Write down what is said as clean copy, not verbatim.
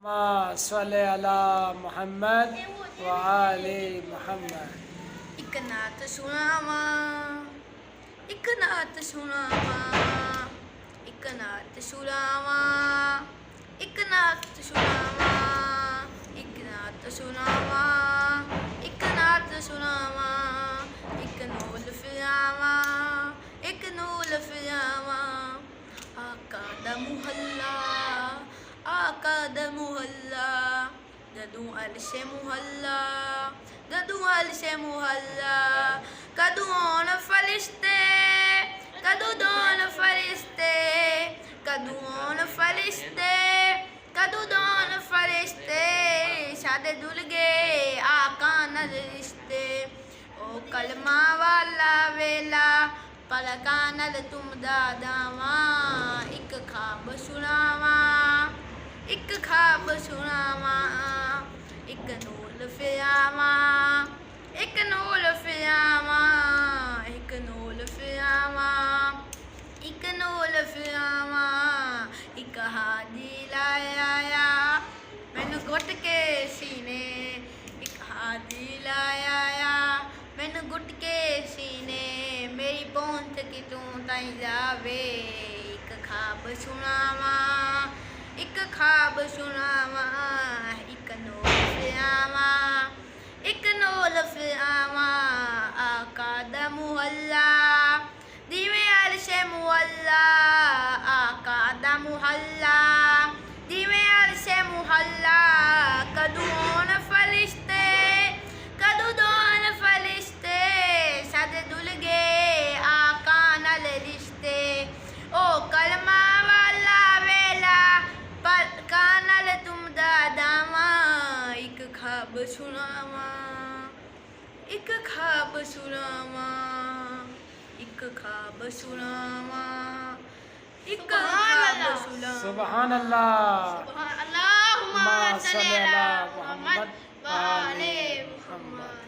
सल्ले अला मुहम्मद व आले मुहम्मद। एक नात सुनावा, एक नात सुनावा, एक नात सुनावा, एक नात सुनावा, एक नात सुनावा, एक नात सुनावा, एक नूल फिरावा, एक नूल फिरावा। आका दा मुहल्ला, आका दा मुहल्ला, जदू अलशे मुहल्ला, जदू अलशे मुहल्ला। कदू आउण फरिश्ते, कदू दौन फरिश्ते, कदू आउण फरिश्ते, कदू दौन फरिश्ते। सादे दुल गए आका नाल रिश्ते, ओ कलमा वाला वेला पलका नाल तुमदा दावा। एक ख्वाब सुनावा, एक ख्वाब सुनावा, एक नूल फिरावा, एक नूल फिरावा, एक नूल फिरावा, एक नूल फिरावा। एक हादी लाया मैनू गुट के सीने, एक हादी लाया मैनू गुट के सीने। मेरी पहुंच की तू ताई जावे, एक ख्वाब सुनावा, एक ख्वाब सुनावा, एक नूल फिरावा, एक नूल फिरावा। आका दा मुहल्ला, दिवें अलशे मुहल्ला, आका दा मुहल्ला, दिवें अलशे मुहल्ला। कदू आउण फरिश्ते, कदू दौन फरिश्ते, सादे दुल गए आका नाल रिश्ते। ओ कलमा वाला वेला पलका नाल तुमदा दावा। एक ख्वाब सुनावा, एक ख्वाब सुनावा, एक ख्वाब सुनावा, एक ख्वाब सुनावा। सुबहान अल्लाह। अल्लाहुम्मा सल्ले सल्ली अला अला मुहम्मद मुहम्मद व आले मुहम्मद।